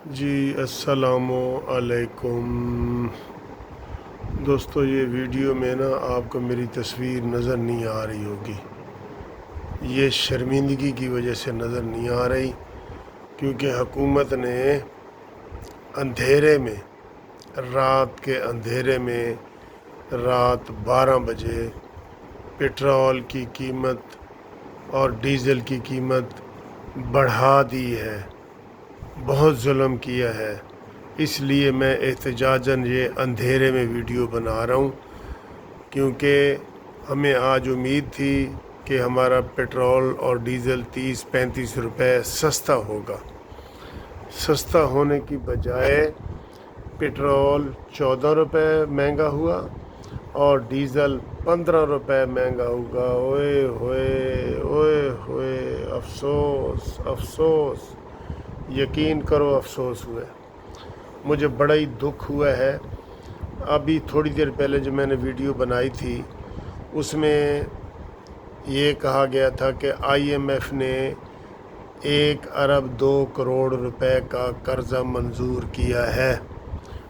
جی السلام علیکم دوستو، یہ ویڈیو میں آپ کو میری تصویر نظر نہیں آ رہی ہوگی. یہ شرمندگی کی وجہ سے نظر نہیں آ رہی کیونکہ حکومت نے اندھیرے میں، رات کے اندھیرے میں، رات 12 بجے پٹرول کی قیمت اور ڈیزل کی قیمت بڑھا دی ہے. بہت ظلم کیا ہے. اس لیے میں احتجاجاً یہ اندھیرے میں ویڈیو بنا رہا ہوں کیونکہ ہمیں آج امید تھی کہ ہمارا پٹرول اور ڈیزل 30-35 روپے سستا ہوگا. سستا ہونے کی بجائے پٹرول 14 روپے مہنگا ہوا اور ڈیزل 15 روپے مہنگا ہوگا. اوئے ہوئے اوئے ہوئے، افسوس افسوس، یقین کرو افسوس ہوا. مجھے بڑا ہی دکھ ہوا ہے. ابھی تھوڑی دیر پہلے جو میں نے ویڈیو بنائی تھی اس میں یہ کہا گیا تھا کہ آئی ایم ایف نے 1 ارب 2 کروڑ روپے کا قرضہ منظور کیا ہے.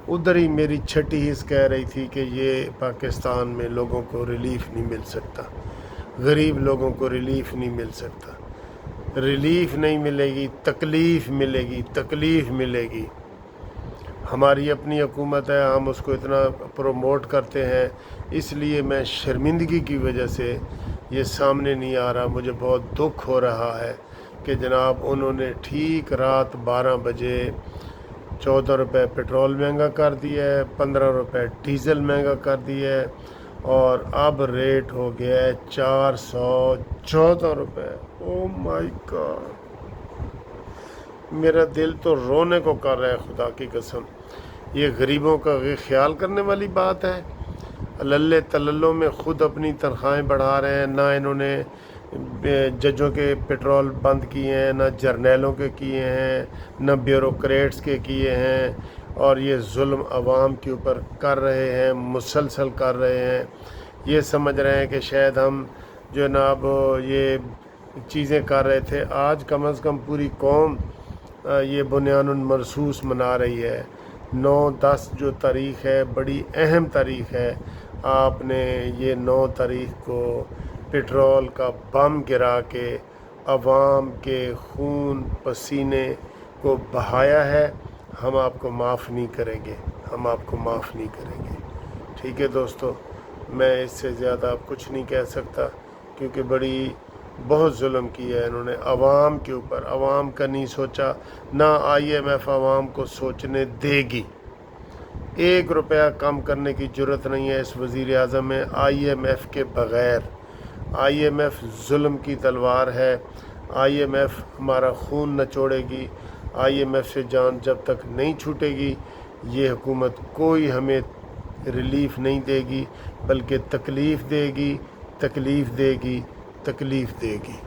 ادھر ہی میری چھٹی حص کہہ رہی تھی کہ یہ پاکستان میں لوگوں کو ریلیف نہیں مل سکتا، غریب لوگوں کو ریلیف نہیں مل سکتا. ریلیف نہیں ملے گی، تکلیف ملے گی، تکلیف ملے گی. ہماری اپنی حکومت ہے، ہم اس کو اتنا پروموٹ کرتے ہیں، اس لیے میں شرمندگی کی وجہ سے یہ سامنے نہیں آ رہا. مجھے بہت دکھ ہو رہا ہے کہ جناب انہوں نے ٹھیک رات 12 بجے 14 روپے پٹرول مہنگا کر دیا ہے، 15 روپے ڈیزل مہنگا کر دیا ہے اور اب ریٹ ہو گیا ہے 414 روپے. او مائی گاڈ، میرا دل تو رونے کو کر رہا ہے خدا کی قسم. یہ غریبوں کا خیال کرنے والی بات ہے. للے تللوں میں خود اپنی تنخواہیں بڑھا رہے ہیں. نہ انہوں نے ججوں کے پٹرول بند کیے ہیں، نہ جرنیلوں کے کیے ہیں، نہ بیوروکریٹس کے کیے ہیں، اور یہ ظلم عوام کے اوپر کر رہے ہیں، مسلسل کر رہے ہیں. یہ سمجھ رہے ہیں کہ شاید ہم جناب یہ چیزیں کر رہے تھے. آج کم از کم پوری قوم یہ بنیان المرصوص منا رہی ہے. 9/10 جو تاریخ ہے بڑی اہم تاریخ ہے. آپ نے یہ 9 تاریخ کو پٹرول کا بم گرا کے عوام کے خون پسینے کو بہایا ہے. ہم آپ کو معاف نہیں کریں گے، ہم آپ کو معاف نہیں کریں گے. ٹھیک ہے دوستو، میں اس سے زیادہ اب کچھ نہیں کہہ سکتا کیونکہ بہت ظلم کیا ہے انہوں نے عوام کے اوپر. عوام کا نہیں سوچا، نہ آئی ایم ایف عوام کو سوچنے دے گی. 1 روپیہ کم کرنے کی جرت نہیں ہے اس وزیر اعظم میں آئی ایم ایف کے بغیر. آئی ایم ایف ظلم کی تلوار ہے. آئی ایم ایف ہمارا خون نچوڑے گی. آئی ایم ایف سے جان جب تک نہیں چھوٹے گی یہ حکومت کوئی ہمیں ریلیف نہیں دے گی، بلکہ تکلیف دے گی، تکلیف دے گی، تکلیف دے گی.